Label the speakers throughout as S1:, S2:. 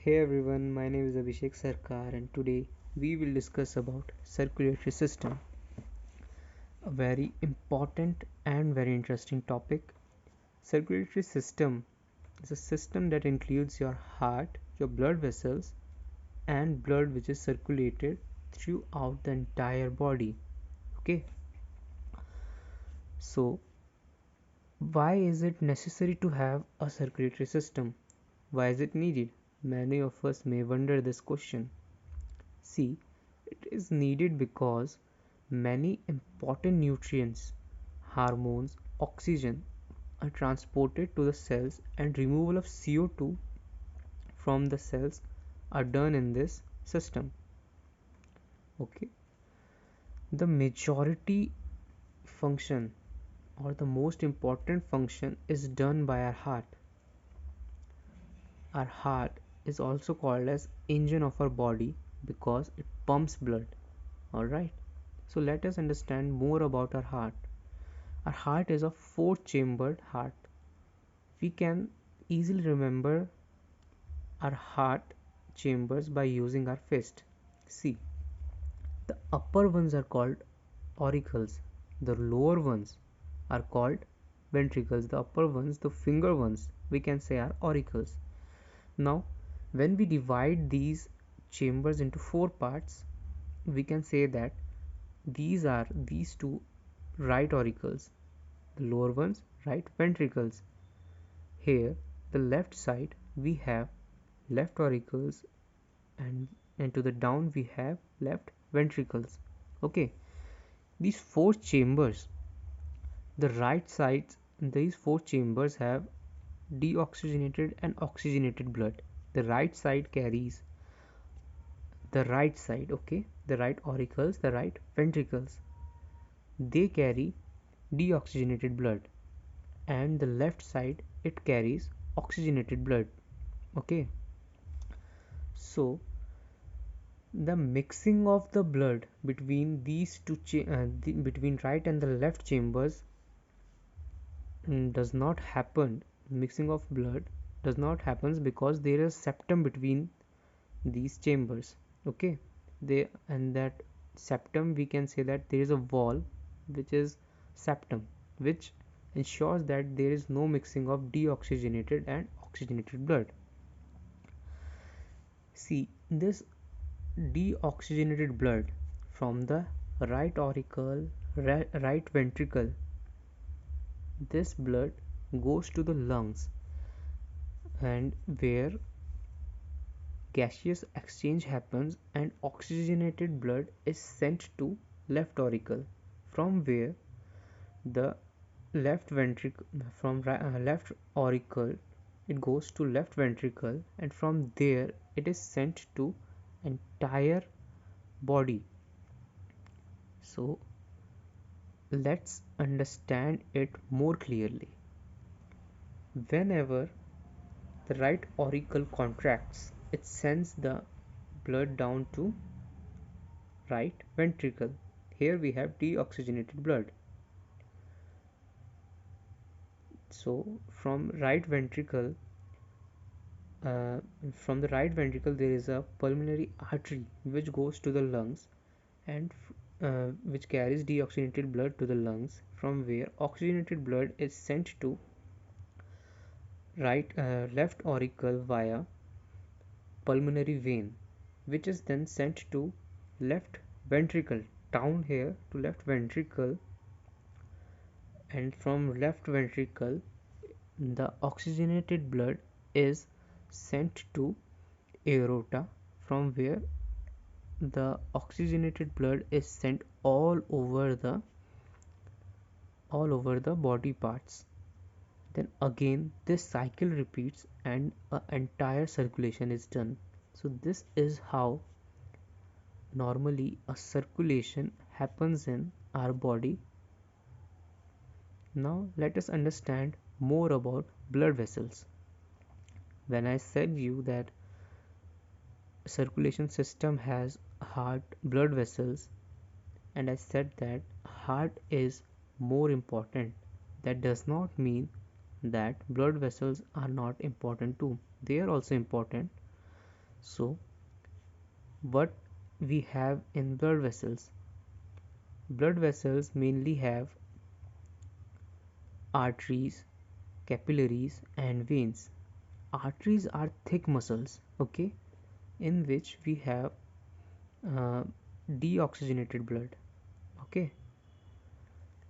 S1: Hey everyone, my name is Abhishek Sarkar and today we will discuss about circulatory system, a very important and very interesting topic. Circulatory system is a system that includes your heart, your blood vessels and blood which is circulated throughout the entire body. Okay, so why is it necessary to have a circulatory system? Why is it needed? Many of us may wonder this question. See, it is needed because many important nutrients, hormones, oxygen are transported to the cells and removal of CO2 from the cells are done in this system. Okay, the majority function or the most important function is done by our heart. Our heart is also called as engine of our body because it pumps blood. All right, so let us understand more about our heart. Our heart is a four-chambered heart. We can easily remember our heart chambers by using our fist. See, the upper ones are called auricles, the lower ones are called ventricles. The upper ones, the finger ones, we can say are auricles. Now, when we divide these chambers into four parts, we can say that these two right auricles, the lower ones right ventricles. Here, the left side we have left auricles and to the down we have left ventricles. Okay, these four chambers, the right sides, these four chambers have deoxygenated and oxygenated blood. The right side carries the right side, okay, the right auricles, the right ventricles, they carry deoxygenated blood, and the left side it carries oxygenated blood. Okay, so the mixing of the blood between these between right and the left chambers does not happen. Mixing of blood does not happens because there is septum between these chambers. Okay, they and that septum, we can say that there is a wall which is septum, which ensures that there is no mixing of deoxygenated and oxygenated blood. See, this deoxygenated blood from the right auricle, right ventricle, this blood goes to the lungs, and where gaseous exchange happens and oxygenated blood is sent to left auricle, from where the left ventricle from left auricle it goes to left ventricle, and from there it is sent to entire body. So let's understand it more clearly. Whenever the right auricle contracts, it sends the blood down to right ventricle. Here we have deoxygenated blood. So uh, from the right ventricle there is a pulmonary artery which goes to the lungs and which carries deoxygenated blood to the lungs, from where oxygenated blood is sent to left auricle via pulmonary vein, which is then sent to left ventricle, down here to left ventricle, and from left ventricle the oxygenated blood is sent to aorta, from where the oxygenated blood is sent all over the body parts. Then again this cycle repeats and an entire circulation is done. So this is how normally a circulation happens in our body. Now let us understand more about blood vessels. When I said you that circulation system has heart, blood vessels, and I said that heart is more important, that does not mean that blood vessels are not important too. They are also important, So what we have in blood vessels mainly have arteries, capillaries and veins. Arteries are thick muscles, okay, in which we have uh, deoxygenated blood, okay.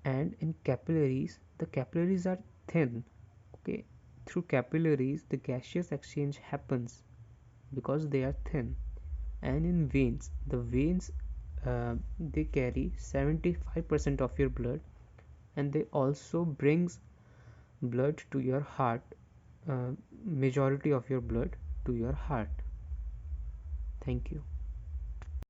S1: And in capillaries, the capillaries are thin, okay. Through capillaries the gaseous exchange happens because they are thin. And in veins, the veins, they carry 75% of your blood, and they also brings blood to your heart, uh, majority of your blood to your heart. Thank you.